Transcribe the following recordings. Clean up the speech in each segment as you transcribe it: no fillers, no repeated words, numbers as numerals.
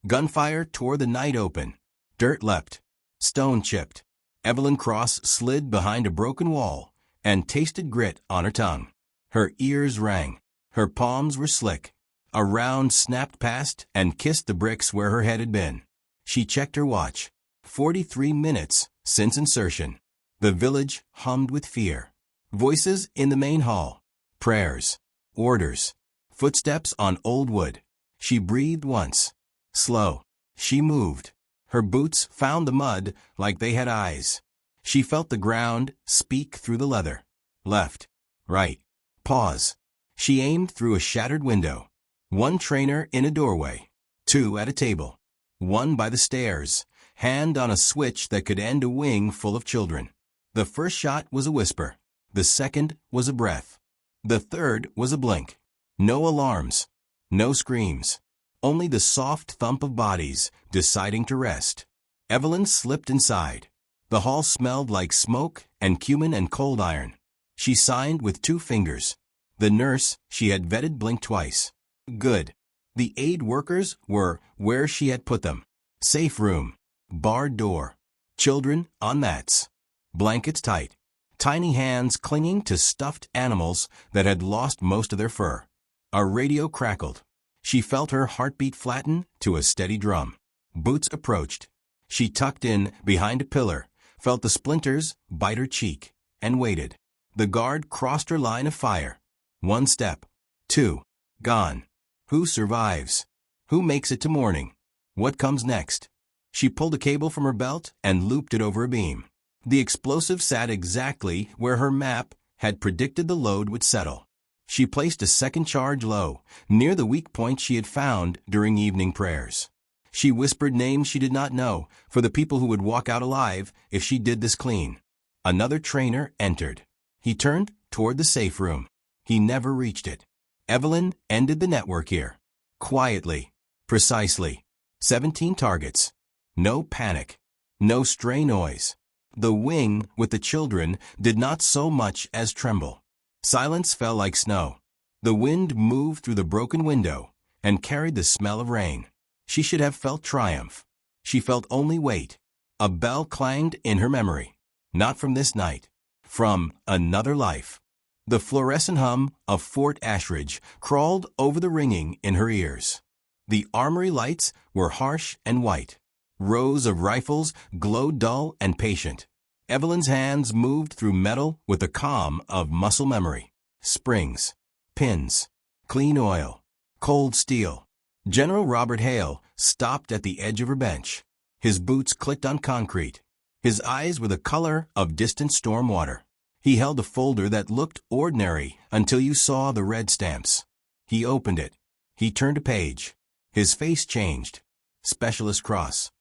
Gunfire tore the night open. Dirt leapt. Stone chipped. Evelyn Cross slid behind a broken wall and tasted grit on her tongue. Her ears rang. Her palms were slick. A round snapped past and kissed the bricks where her head had been. She checked her watch. 43 minutes since insertion. The village hummed with fear. Voices in the main hall. Prayers. Orders. Footsteps on old wood. She breathed once. Slow. She moved. Her boots found the mud like they had eyes. She felt the ground speak through the leather. Left. Right. Pause. She aimed through a shattered window. One trainer in a doorway. Two at a table. One by the stairs, hand on a switch that could end a wing full of children. The first shot was a whisper. The second was a breath. The third was a blink. No alarms. No screams. Only the soft thump of bodies deciding to rest. Evelyn slipped inside. The hall smelled like smoke and cumin and cold iron. She signed with 2 fingers. The nurse she had vetted blinked twice. Good. The aid workers were where she had put them. Safe room. Barred door. Children on mats. Blankets tight. Tiny hands clinging to stuffed animals that had lost most of their fur. A radio crackled. She felt her heartbeat flatten to a steady drum. Boots approached. She tucked in behind a pillar, felt the splinters bite her cheek, and waited. The guard crossed her line of fire. 1 step. 2. Gone. Who survives? Who makes it to morning? What comes next? She pulled a cable from her belt and looped it over a beam. The explosive sat exactly where her map had predicted the load would settle. She placed a second charge low, near the weak point she had found during evening prayers. She whispered names she did not know for the people who would walk out alive if she did this clean. Another trainer entered. He turned toward the safe room. He never reached it. Evelyn ended the network here. Quietly. Precisely. 17 targets. No panic. No stray noise. The wing with the children did not so much as tremble. Silence fell like snow. The wind moved through the broken window and carried the smell of rain. She should have felt triumph. She felt only weight. A bell clanged in her memory. Not from this night. From another life. The fluorescent hum of Fort Ashridge crawled over the ringing in her ears. The armory lights were harsh and white. Rows of rifles glowed dull and patient. Evelyn's hands moved through metal with the calm of muscle memory. Springs. Pins. Clean oil. Cold steel. General Robert Hale stopped at the edge of her bench. His boots clicked on concrete. His eyes were the color of distant storm water. He held a folder that looked ordinary until you saw the red stamps. He opened it. He turned a page. His face changed. Specialist Cross.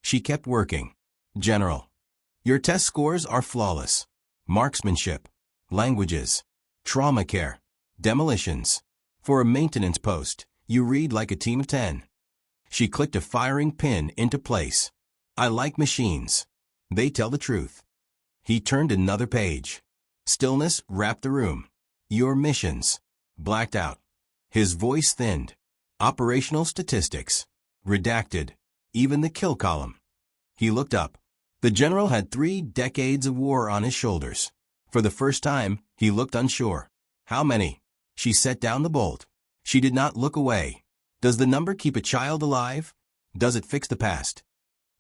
She kept working. General. Your test scores are flawless. Marksmanship. Languages. Trauma care. Demolitions. For a maintenance post, you read like a team of 10. She clicked a firing pin into place. I like machines. They tell the truth. He turned another page. Stillness wrapped the room. Your missions. Blacked out. His voice thinned. Operational statistics. Redacted. Even the kill column. He looked up. The general had 3 decades of war on his shoulders. For the first time, he looked unsure. How many? She set down the bolt. She did not look away. Does the number keep a child alive? Does it fix the past?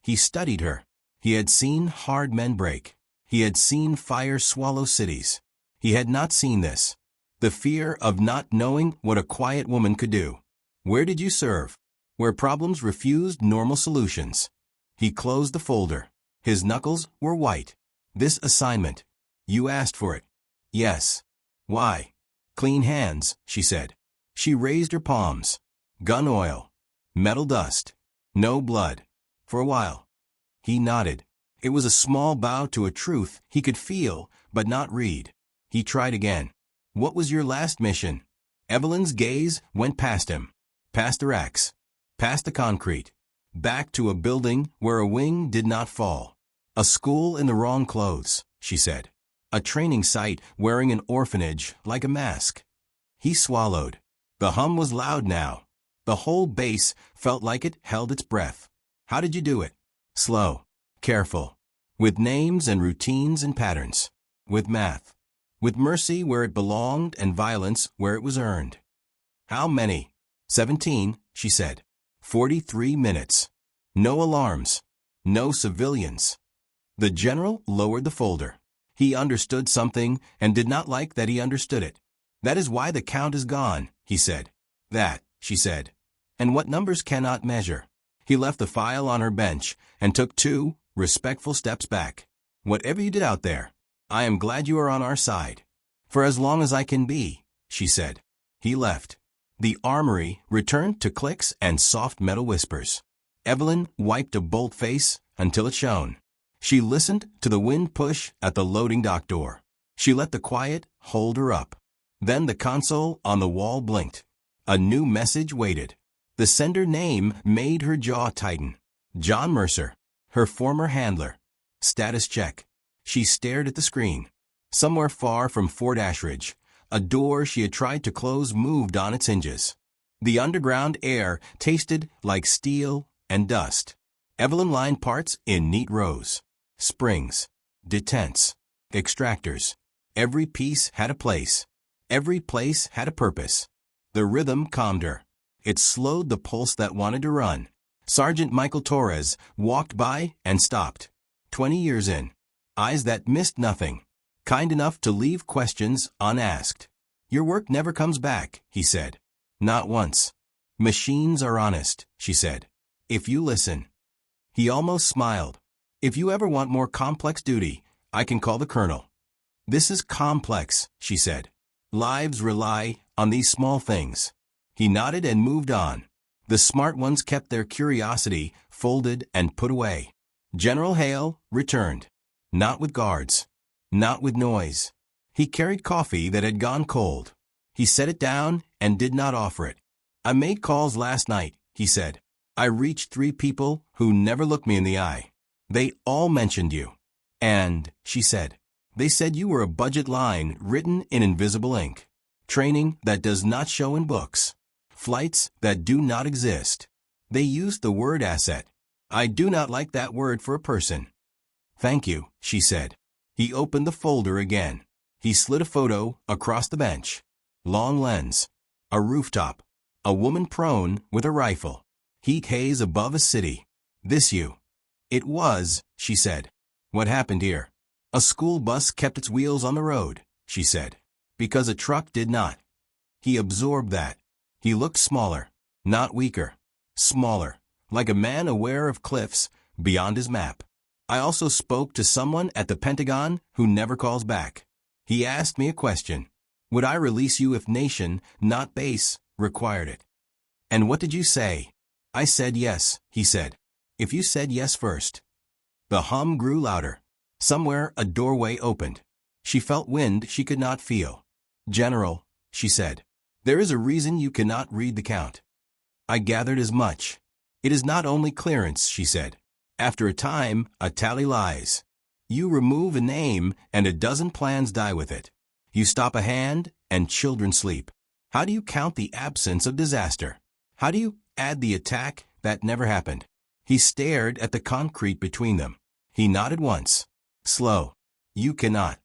He studied her. He had seen hard men break. He had seen fire swallow cities. He had not seen this. The fear of not knowing what a quiet woman could do. Where did you serve? Where problems refused normal solutions. He closed the folder. His knuckles were white. This assignment. You asked for it. Yes. Why? Clean hands, she said. She raised her palms. Gun oil. Metal dust. No blood. For a while. He nodded. It was a small bow to a truth he could feel but not read. He tried again. What was your last mission? Evelyn's gaze went past him. Past the racks. Past the concrete. Back to a building where a wing did not fall. A school in the wrong clothes, she said. A training site wearing an orphanage like a mask. He swallowed. The hum was loud now. The whole base felt like it held its breath. How did you do it? Slow. Careful. With names and routines and patterns. With math. With mercy where it belonged and violence where it was earned. How many? 17, she said. 43 minutes. No alarms. No civilians. The general lowered the folder. He understood something and did not like that he understood it. That is why the count is gone, he said. That, she said. And what numbers cannot measure. He left the file on her bench and took 2 respectful steps back. Whatever you did out there, I am glad you are on our side. For as long as I can be, she said. He left. The armory returned to clicks and soft metal whispers. Evelyn wiped a bold face until it shone. She listened to the wind push at the loading dock door. She let the quiet hold her up. Then the console on the wall blinked. A new message waited. The sender name made her jaw tighten. John Mercer, her former handler. Status check. She stared at the screen. Somewhere far from Fort Ashridge, a door she had tried to close moved on its hinges. The underground air tasted like steel and dust. Evelyn lined parts in neat rows. Springs, detents, extractors. Every piece had a place. Every place had a purpose. The rhythm calmed her. It slowed the pulse that wanted to run. Sergeant Michael Torres walked by and stopped. 20 years in. Eyes that missed nothing. Kind enough to leave questions unasked. Your work never comes back, he said. Not once. Machines are honest, she said. If you listen. He almost smiled. If you ever want more complex duty, I can call the colonel. This is complex, she said. Lives rely on these small things. He nodded and moved on. The smart ones kept their curiosity folded and put away. General Hale returned. Not with guards. Not with noise. He carried coffee that had gone cold. He set it down and did not offer it. I made calls last night, he said. I reached 3 people who never looked me in the eye. They all mentioned you. And, she said, they said you were a budget line written in invisible ink. Training that does not show in books. Flights that do not exist. They used the word asset. I do not like that word for a person. Thank you, she said. He opened the folder again. He slid a photo across the bench. Long lens. A rooftop. A woman prone with a rifle. Heat haze above a city. This you. It was, she said. What happened here? A school bus kept its wheels on the road, she said. Because a truck did not. He absorbed that. He looked smaller, not weaker. Smaller, like a man aware of cliffs beyond his map. I also spoke to someone at the Pentagon who never calls back. He asked me a question. Would I release you if nation, not base, required it? And what did you say? I said yes, he said. If you said yes first. The hum grew louder. Somewhere a doorway opened. She felt wind she could not feel. General, she said. There is a reason you cannot read the count. I gathered as much. It is not only clearance, she said. After a time, a tally lies. You remove a name and a dozen plans die with it. You stop a hand and children sleep. How do you count the absence of disaster? How do you add the attack that never happened? He stared at the concrete between them. He nodded once. Slow. You cannot.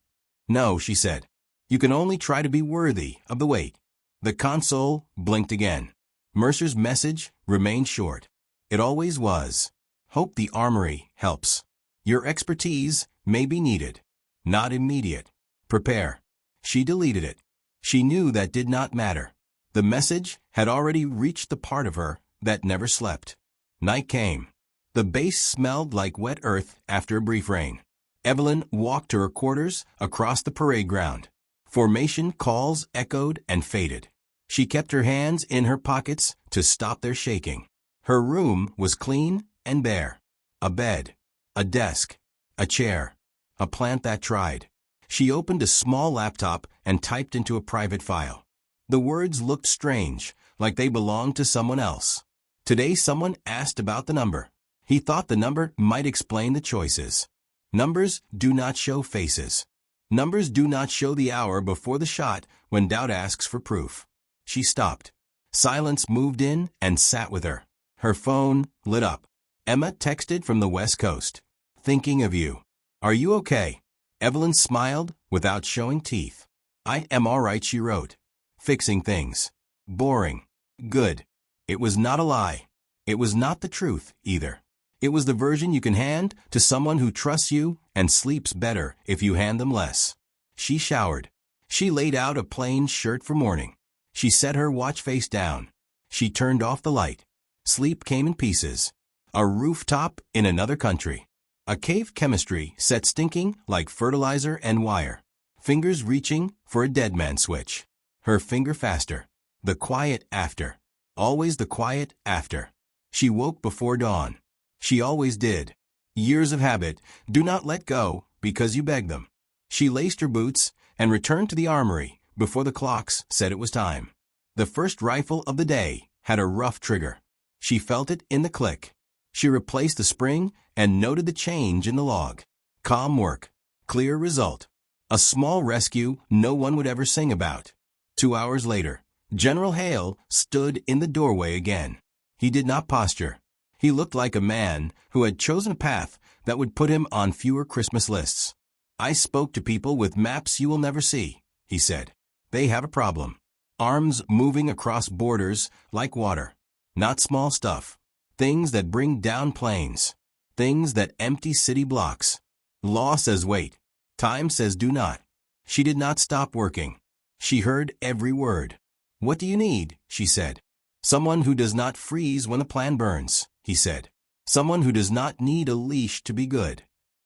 No, she said. You can only try to be worthy of the weight. The console blinked again. Mercer's message remained short. It always was. Hope the armory helps. Your expertise may be needed. Not immediate. Prepare. She deleted it. She knew that did not matter. The message had already reached the part of her that never slept. Night came. The base smelled like wet earth after a brief rain. Evelyn walked to her quarters across the parade ground. Formation calls echoed and faded. She kept her hands in her pockets to stop their shaking. Her room was clean and bare. A bed, a desk, a chair, a plant that tried. She opened a small laptop and typed into a private file. The words looked strange, like they belonged to someone else. Today someone asked about the number. He thought the number might explain the choices. Numbers do not show faces. Numbers do not show the hour before the shot when doubt asks for proof. She stopped. Silence moved in and sat with her. Her phone lit up. Emma texted from the West Coast. Thinking of you. Are you okay? Evelyn smiled without showing teeth. I am all right, she wrote. Fixing things. Boring. Good. It was not a lie. It was not the truth, either. It was the version you can hand to someone who trusts you and sleeps better if you hand them less. She showered. She laid out a plain shirt for morning. She set her watch face down. She turned off the light. Sleep came in pieces. A rooftop in another country. A cave chemistry set stinking like fertilizer and wire. Fingers reaching for a dead man switch. Her finger faster. The quiet after. Always the quiet after. She woke before dawn. She always did. Years of habit do not let go because you beg them. She laced her boots and returned to the armory before the clocks said it was time. The first rifle of the day had a rough trigger. She felt it in the click. She replaced the spring and noted the change in the log. Calm work. Clear result. A small rescue no one would ever sing about. 2 hours later, General Hale stood in the doorway again. He did not posture. He looked like a man who had chosen a path that would put him on fewer Christmas lists. I spoke to people with maps you will never see, he said. They have a problem. Arms moving across borders like water. Not small stuff. Things that bring down planes. Things that empty city blocks. Law says wait. Time says do not. She did not stop working. She heard every word. What do you need? She said. Someone who does not freeze when the plan burns, he said. Someone who does not need a leash to be good.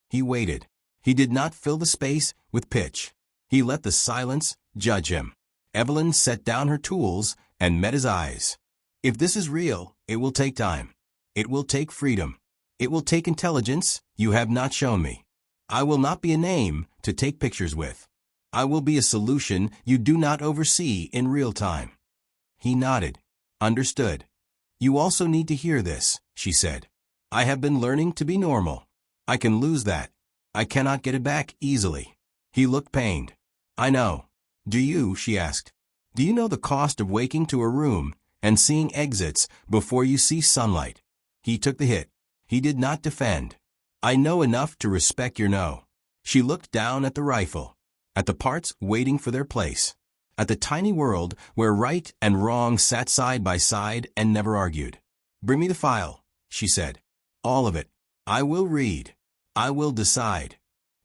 He waited. He did not fill the space with pitch. He let the silence judge him. Evelyn set down her tools and met his eyes. If this is real, it will take time. It will take freedom. It will take intelligence you have not shown me. I will not be a name to take pictures with. I will be a solution you do not oversee in real time. He nodded. Understood. You also need to hear this, she said. I have been learning to be normal. I can lose that. I cannot get it back easily. He looked pained. I know. Do you? She asked. Do you know the cost of waking to a room and seeing exits before you see sunlight? He took the hit. He did not defend. I know enough to respect your no. She looked down at the rifle, at the parts waiting for their place, at the tiny world where right and wrong sat side by side and never argued. Bring me the file, she said. All of it. I will read. I will decide.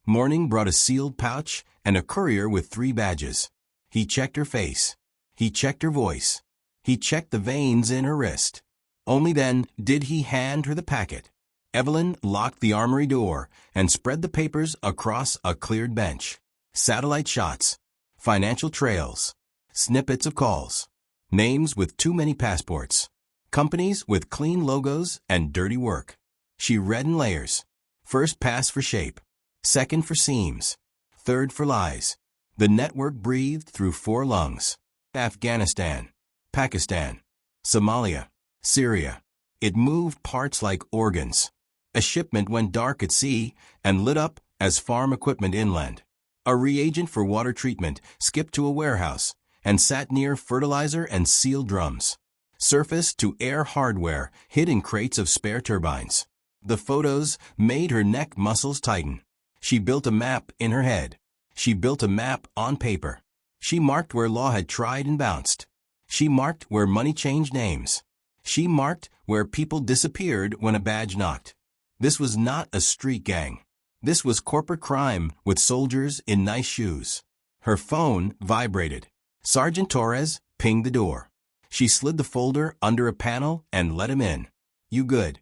Morning brought a sealed pouch and a courier with 3 badges. He checked her face. He checked her voice. He checked the veins in her wrist. Only then did he hand her the packet. Evelyn locked the armory door and spread the papers across a cleared bench. Satellite shots, financial trails, snippets of calls, names with too many passports, companies with clean logos and dirty work. She read in layers. First pass for shape, second for seams, third for lies. The network breathed through 4 lungs. Afghanistan, Pakistan, Somalia, Syria. It moved parts like organs. A shipment went dark at sea and lit up as farm equipment inland. A reagent for water treatment skipped to a warehouse and sat near fertilizer and sealed drums. Surface to air hardware hid in crates of spare turbines. The photos made her neck muscles tighten. She built a map in her head. She built a map on paper. She marked where law had tried and bounced. She marked where money changed names. She marked where people disappeared when a badge knocked. This was not a street gang. This was corporate crime with soldiers in nice shoes. Her phone vibrated. Sergeant Torres pinged the door. She slid the folder under a panel and let him in. You good?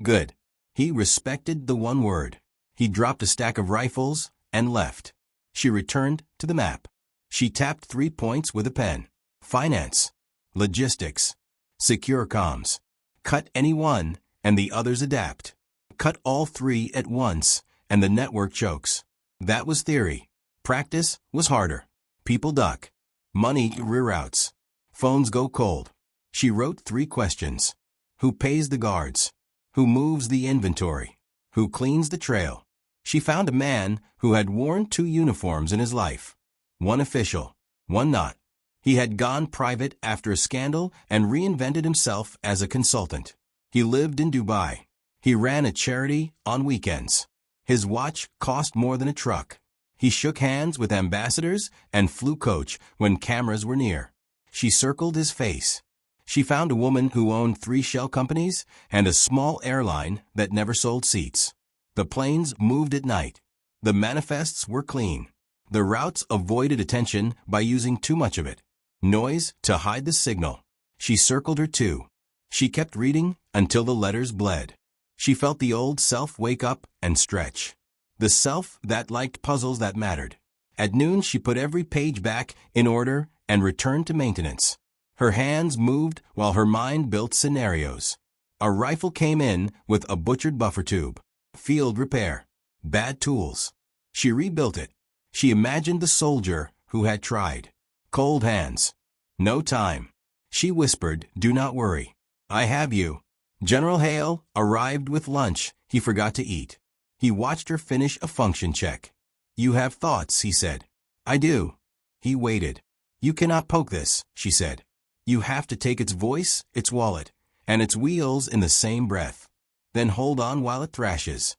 Good. He respected the one word. He dropped a stack of rifles and left. She returned to the map. She tapped 3 points with a pen. Finance. Logistics. Secure comms. Cut any one and the others adapt. Cut all 3 at once and the network chokes. That was theory. Practice was harder. People duck. Money reroutes. Phones go cold. She wrote 3 questions. Who pays the guards? Who moves the inventory? Who cleans the trail? She found a man who had worn 2 uniforms in his life. One official, one not. He had gone private after a scandal and reinvented himself as a consultant. He lived in Dubai. He ran a charity on weekends. His watch cost more than a truck. He shook hands with ambassadors and flew coach when cameras were near. She circled his face. She found a woman who owned 3 shell companies and a small airline that never sold seats. The planes moved at night. The manifests were clean. The routes avoided attention by using too much of it. Noise to hide the signal. She circled her too. She kept reading until the letters bled. She felt the old self wake up and stretch. The self that liked puzzles that mattered. At noon she put every page back in order and returned to maintenance. Her hands moved while her mind built scenarios. A rifle came in with a butchered buffer tube. Field repair. Bad tools. She rebuilt it. She imagined the soldier who had tried. Cold hands. No time. She whispered, "Do not worry. I have you." General Hale arrived with lunch he forgot to eat. He watched her finish a function check. "You have thoughts," he said. "I do." He waited. "You cannot poke this," she said. "You have to take its voice, its wallet, and its wheels in the same breath. Then hold on while it thrashes."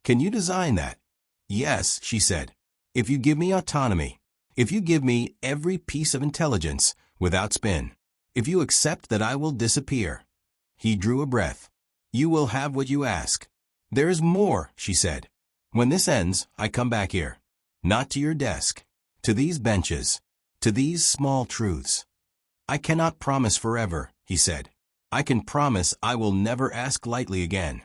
"Can you design that?" "Yes," she said. "If you give me autonomy. If you give me every piece of intelligence without spin. If you accept that I will disappear." He drew a breath. "You will have what you ask." "There is more," she said. "When this ends, I come back here. Not to your desk. To these benches. To these small truths." "I cannot promise forever," he said. "I can promise I will never ask lightly again."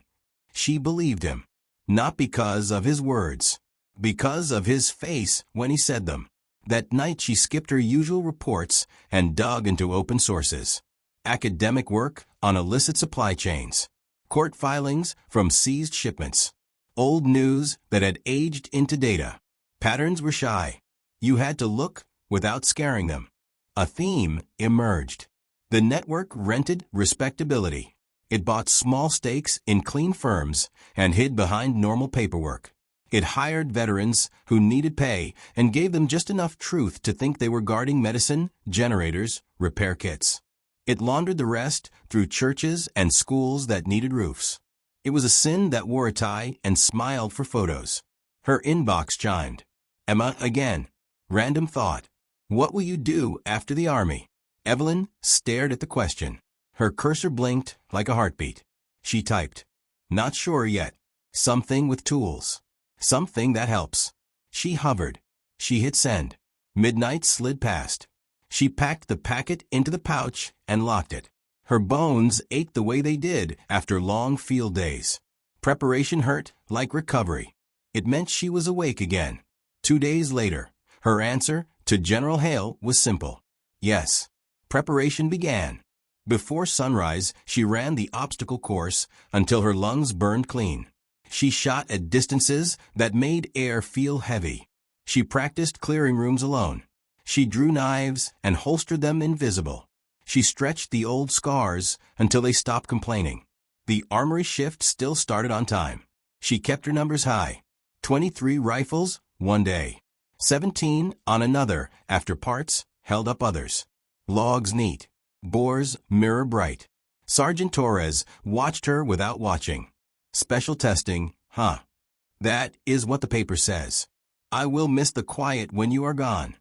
She believed him. Not because of his words. Because of his face when he said them. That night she skipped her usual reports and dug into open sources. Academic work on illicit supply chains. Court filings from seized shipments. Old news that had aged into data. Patterns were shy. You had to look without scaring them. A theme emerged. The network rented respectability. It bought small stakes in clean firms and hid behind normal paperwork. It hired veterans who needed pay and gave them just enough truth to think they were guarding medicine, generators, repair kits. It laundered the rest through churches and schools that needed roofs. It was a sin that wore a tie and smiled for photos. Her inbox chimed. "Emma again. Random thought. What will you do after the army?" Evelyn stared at the question. Her cursor blinked like a heartbeat. She typed. "Not sure yet. Something with tools. Something that helps." She hovered. She hit send. Midnight slid past. She packed the packet into the pouch and locked it. Her bones ached the way they did after long field days. Preparation hurt like recovery. It meant she was awake again. 2 days later, her answer to General Hale was simple. Yes. Preparation began. Before sunrise, she ran the obstacle course until her lungs burned clean. She shot at distances that made air feel heavy. She practiced clearing rooms alone. She drew knives and holstered them invisible. She stretched the old scars until they stopped complaining. The armory shift still started on time. She kept her numbers high. 23 rifles, one day. 17 on another after parts held up others. Logs neat. Bores mirror bright. Sergeant Torres watched her without watching. Special testing, huh? That is what the paper says. I will miss the quiet when you are gone.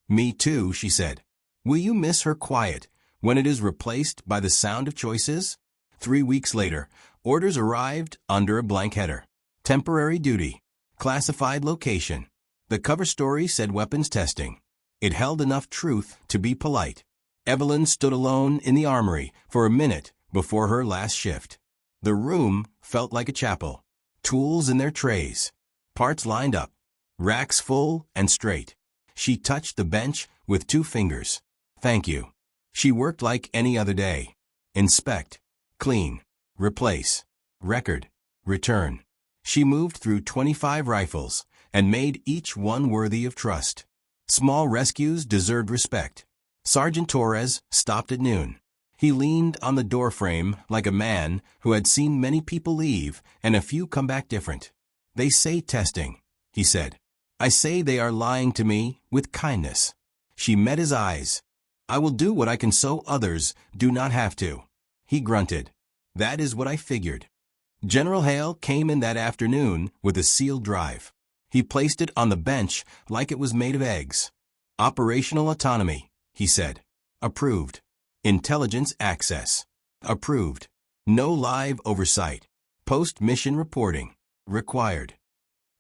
Me too, she said. Will you miss her quiet when it is replaced by the sound of choices? 3 weeks later, orders arrived under a blank header. Temporary duty. Classified location. The cover story said weapons testing. It held enough truth to be polite. Evelyn stood alone in the armory for a minute before her last shift. The room felt like a chapel. Tools in their trays. Parts lined up. Racks full and straight. She touched the bench with 2 fingers. Thank you. She worked like any other day. Inspect. Clean. Replace. Record. Return. She moved through 25 rifles and made each one worthy of trust. Small rescues deserved respect. Sergeant Torres stopped at noon. He leaned on the doorframe like a man who had seen many people leave and a few come back different. They say testing, he said. I say they are lying to me with kindness. She met his eyes. I will do what I can so others do not have to. He grunted. That is what I figured. General Hale came in that afternoon with a sealed drive. He placed it on the bench like it was made of eggs. Operational autonomy, he said. Approved. Intelligence access. Approved. No live oversight. Post-mission reporting. Required.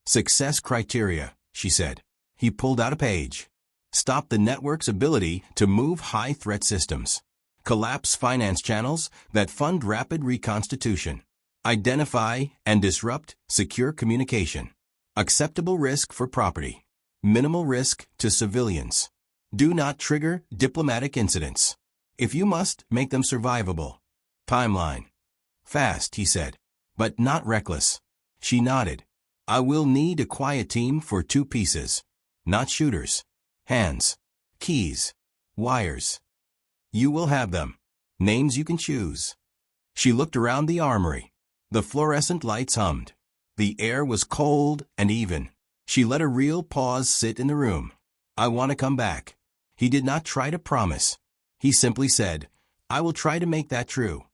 Success criteria, she said. He pulled out a page. Stop the network's ability to move high-threat systems. Collapse finance channels that fund rapid reconstitution. Identify and disrupt secure communication. Acceptable risk for property. Minimal risk to civilians. Do not trigger diplomatic incidents. If you must, make them survivable. Timeline. Fast, he said, but not reckless. She nodded. I will need a quiet team for 2 pieces. Not shooters. Hands. Keys. Wires. You will have them. Names you can choose. She looked around the armory. The fluorescent lights hummed. The air was cold and even. She let a real pause sit in the room. I want to come back. He did not try to promise. He simply said, I will try to make that true.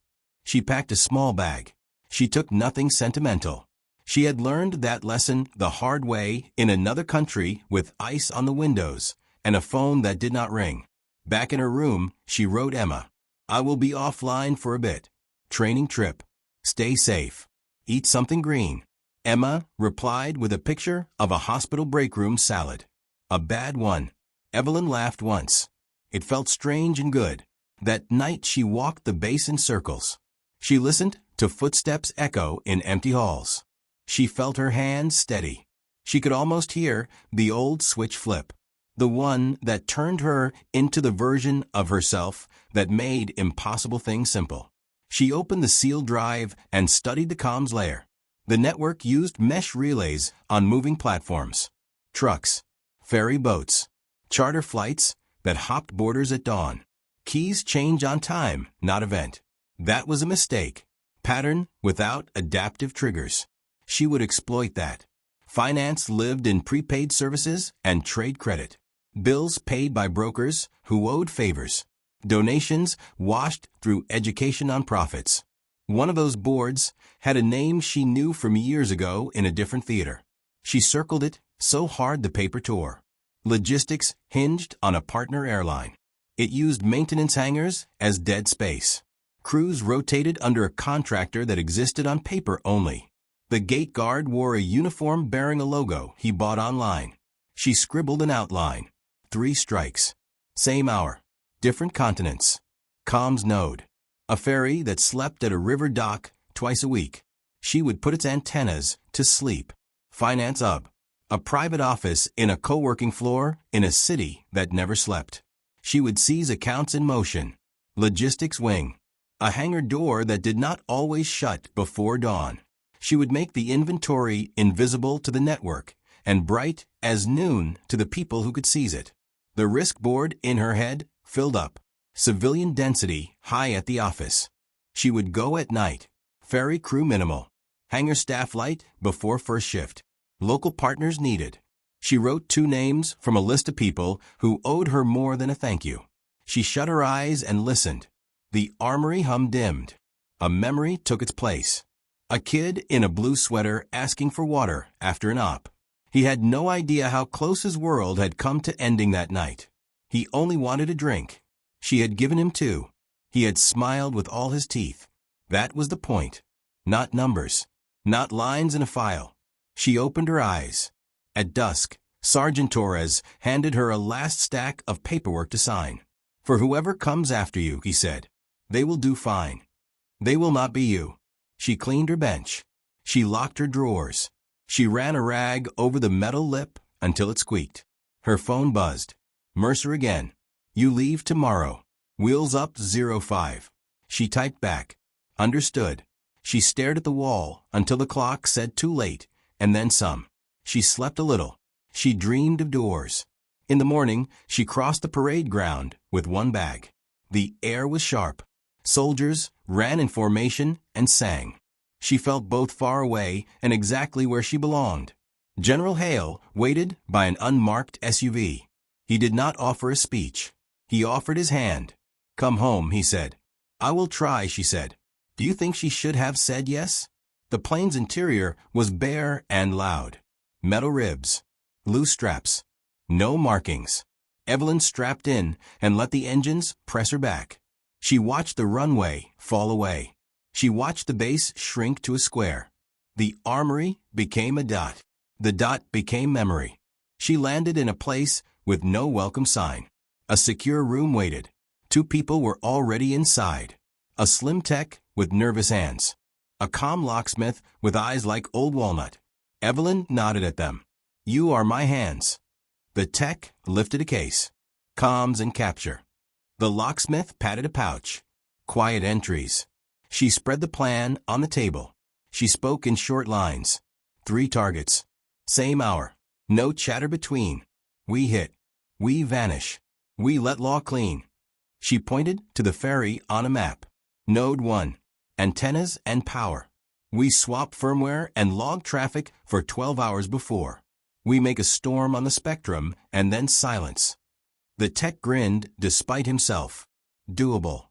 She packed a small bag. She took nothing sentimental. She had learned that lesson the hard way in another country with ice on the windows and a phone that did not ring. Back in her room, she wrote Emma. I will be offline for a bit. Training trip. Stay safe. Eat something green. Emma replied with a picture of a hospital break room salad. A bad one. Evelyn laughed once. It felt strange and good. That night she walked the base in circles. She listened to footsteps echo in empty halls. She felt her hands steady. She could almost hear the old switch flip. The one that turned her into the version of herself that made impossible things simple. She opened the sealed drive and studied the comms layer. The network used mesh relays on moving platforms. Trucks. Ferry boats. Charter flights that hopped borders at dawn. Keys change on time, not event. That was a mistake. Pattern without adaptive triggers. She would exploit that. Finance lived in prepaid services and trade credit. Bills paid by brokers who owed favors. Donations washed through education on profits. One of those boards had a name she knew from years ago in a different theater. She circled it so hard the paper tore. Logistics hinged on a partner airline. It used maintenance hangars as dead space. Crews rotated under a contractor that existed on paper only. The gate guard wore a uniform bearing a logo he bought online. She scribbled an outline. 3 strikes. Same hour. Different continents. Comms node. A ferry that slept at a river dock twice a week. She would put its antennas to sleep. Finance hub. A private office in a co-working floor in a city that never slept. She would seize accounts in motion. Logistics wing. A hangar door that did not always shut before dawn. She would make the inventory invisible to the network and bright as noon to the people who could seize it. The risk board in her head filled up. Civilian density high at the office. She would go at night. Ferry crew minimal. Hangar staff light before first shift. Local partners needed. She wrote 2 names from a list of people who owed her more than a thank you. She shut her eyes and listened. The armory hum dimmed. A memory took its place. A kid in a blue sweater asking for water after an op. He had no idea how close his world had come to ending that night. He only wanted a drink. She had given him 2. He had smiled with all his teeth. That was the point. Not numbers. Not lines in a file. She opened her eyes. At dusk, Sergeant Torres handed her a last stack of paperwork to sign. For whoever comes after you, he said, they will do fine. They will not be you. She cleaned her bench. She locked her drawers. She ran a rag over the metal lip until it squeaked. Her phone buzzed. Mercer again. You leave tomorrow. Wheels up 05. She typed back. Understood. She stared at the wall until the clock said too late, and then some. She slept a little. She dreamed of doors. In the morning, she crossed the parade ground with 1 bag. The air was sharp. Soldiers ran in formation and sang. She felt both far away and exactly where she belonged. General Hale waited by an unmarked SUV. He did not offer a speech. He offered his hand. "Come home," he said. "I will try," she said. Do you think she should have said yes? The plane's interior was bare and loud. Metal ribs. Loose straps. No markings. Evelyn strapped in and let the engines press her back. She watched the runway fall away. She watched the base shrink to a square. The armory became a dot. The dot became memory. She landed in a place with no welcome sign. A secure room waited. 2 people were already inside. A slim tech with nervous hands. A calm locksmith with eyes like old walnut. Evelyn nodded at them. "You are my hands." The tech lifted a case. Comms and capture. The locksmith patted a pouch. Quiet entries. She spread the plan on the table. She spoke in short lines. 3 targets. Same hour. No chatter between. We hit. We vanish. We let law clean. She pointed to the ferry on a map. Node 1. Antennas and power. We swap firmware and log traffic for 12 hours before. We make a storm on the spectrum and then silence. The tech grinned despite himself. Doable.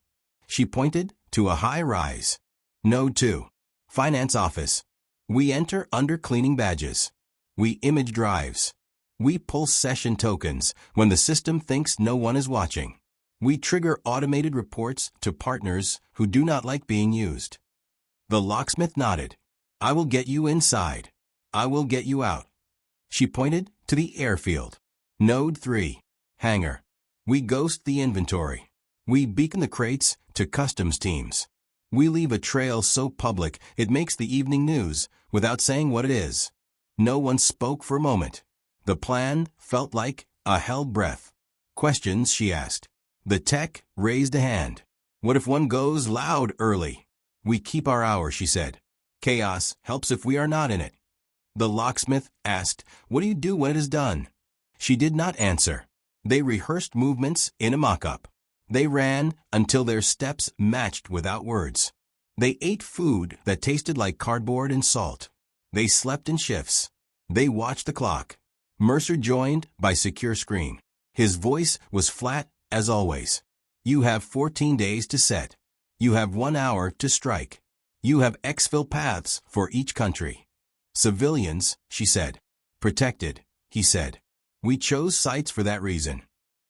She pointed to a high rise. Node 2. Finance office. We enter under cleaning badges. We image drives. We pull session tokens when the system thinks no one is watching. We trigger automated reports to partners who do not like being used. The locksmith nodded. I will get you inside. I will get you out. She pointed to the airfield. Node 3. Hangar. We ghost the inventory. We beacon the crates to customs teams. We leave a trail so public it makes the evening news without saying what it is. No one spoke for a moment. The plan felt like a held breath. Questions, she asked. The tech raised a hand. What if one goes loud early? We keep our hour, she said. Chaos helps if we are not in it. The locksmith asked, what do you do when it is done? She did not answer. They rehearsed movements in a mock-up. They ran until their steps matched without words. They ate food that tasted like cardboard and salt. They slept in shifts. They watched the clock. Mercer joined by secure screen. His voice was flat as always. You have 14 days to set. You have 1 hour to strike. You have exfil paths for each country. Civilians, she said. Protected, he said. We chose sites for that reason.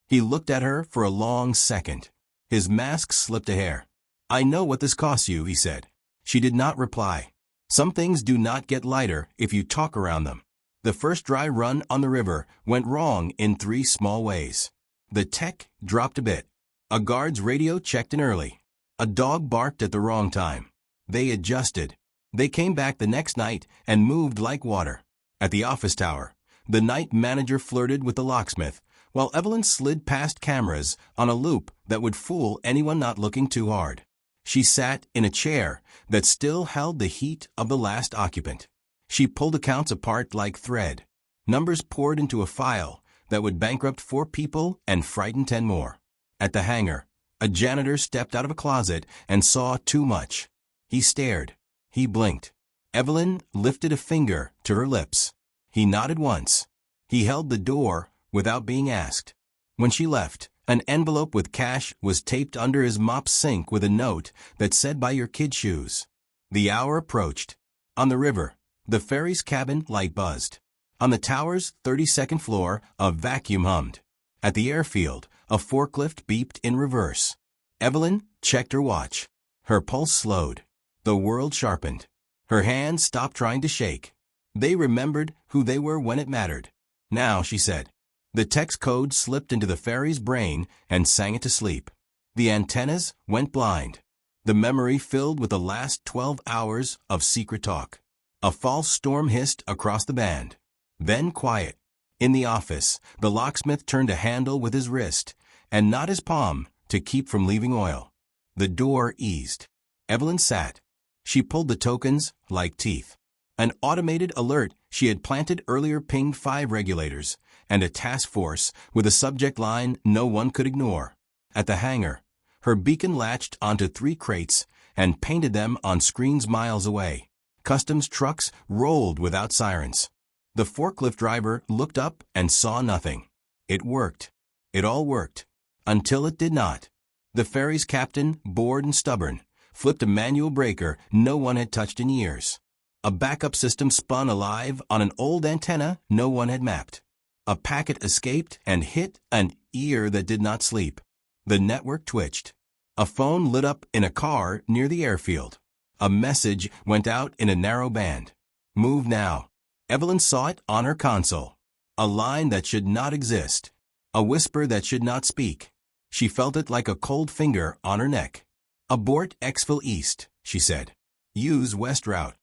He looked at her for a long second. His mask slipped a hair. I know what this costs you, he said. She did not reply. Some things do not get lighter if you talk around them. The first dry run on the river went wrong in 3 small ways. The tech dropped a bit. A guard's radio checked in early. A dog barked at the wrong time. They adjusted. They came back the next night and moved like water. At the office tower, the night manager flirted with the locksmith, while Evelyn slid past cameras on a loop that would fool anyone not looking too hard. She sat in a chair that still held the heat of the last occupant. She pulled accounts apart like thread. Numbers poured into a file that would bankrupt 4 people and frighten 10 more. At the hangar, a janitor stepped out of a closet and saw too much. He stared. He blinked. Evelyn lifted a finger to her lips. He nodded once. He held the door without being asked. When she left, an envelope with cash was taped under his mop sink with a note that said, buy your kid shoes. The hour approached. On the river, the ferry's cabin light buzzed. On the tower's 32nd floor, a vacuum hummed. At the airfield, a forklift beeped in reverse. Evelyn checked her watch. Her pulse slowed. The world sharpened. Her hands stopped trying to shake. They remembered who they were when it mattered. Now, she said. The text code slipped into the ferry's brain and sang it to sleep. The antennas went blind. The memory filled with the last 12 hours of secret talk. A false storm hissed across the band. Then quiet. In the office, the locksmith turned a handle with his wrist, and not his palm, to keep from leaving oil. The door eased. Evelyn sat. She pulled the tokens like teeth. An automated alert she had planted earlier pinged 5 regulators, and a task force with a subject line no one could ignore. At the hangar, her beacon latched onto 3 crates and painted them on screens miles away. Customs trucks rolled without sirens. The forklift driver looked up and saw nothing. It worked. It all worked. until it did not. The ferry's captain, bored and stubborn, flipped a manual breaker no one had touched in years. A backup system spun alive on an old antenna no one had mapped. A packet escaped and hit an ear that did not sleep. The network twitched. A phone lit up in a car near the airfield. A message went out in a narrow band. Move now. Evelyn saw it on her console. A line that should not exist. A whisper that should not speak. She felt it like a cold finger on her neck. Abort exfil east, she said. Use west route.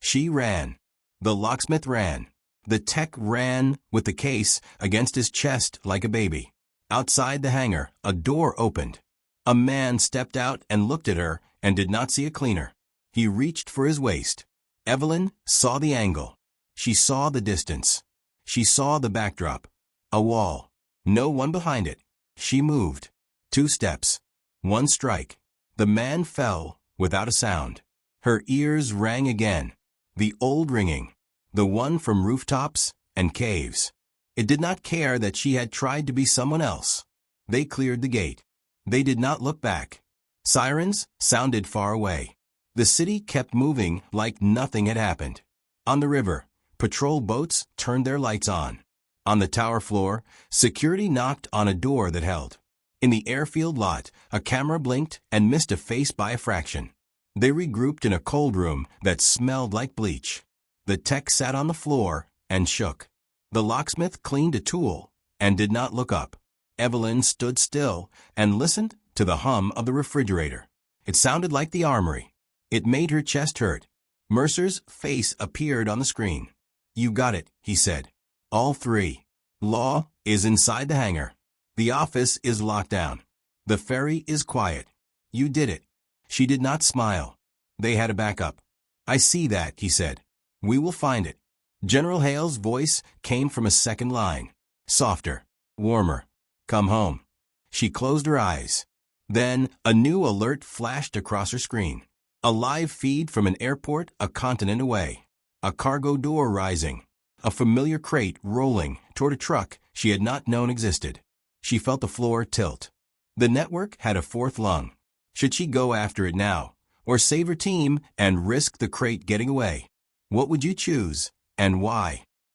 She ran. The locksmith ran. The tech ran with the case against his chest like a baby. Outside the hangar, a door opened. A man stepped out and looked at her and did not see a cleaner. He reached for his waist. Evelyn saw the angle. She saw the distance. She saw the backdrop. A wall. No one behind it. She moved. 2 steps. 1 strike. The man fell without a sound. Her ears rang again. The old ringing. The one from rooftops and caves. It did not care that she had tried to be someone else. They cleared the gate. They did not look back. Sirens sounded far away. The city kept moving like nothing had happened. On the river, patrol boats turned their lights on. On the tower floor, security knocked on a door that held. In the airfield lot, a camera blinked and missed a face by a fraction. They regrouped in a cold room that smelled like bleach. The tech sat on the floor and shook. The locksmith cleaned a tool and did not look up. Evelyn stood still and listened to the hum of the refrigerator. It sounded like the armory. It made her chest hurt. Mercer's face appeared on the screen. You got it, he said. All 3. Law is inside the hangar. The office is locked down. The ferry is quiet. You did it. She did not smile. They had a backup. I see that, he said. We will find it. General Hale's voice came from a second line. Softer. Warmer. Come home. She closed her eyes. Then a new alert flashed across her screen. A live feed from an airport a continent away. A cargo door rising. A familiar crate rolling toward a truck she had not known existed. She felt the floor tilt. The network had a 4th lung. Should she go after it now, or save her team and risk the crate getting away? What would you choose, and why?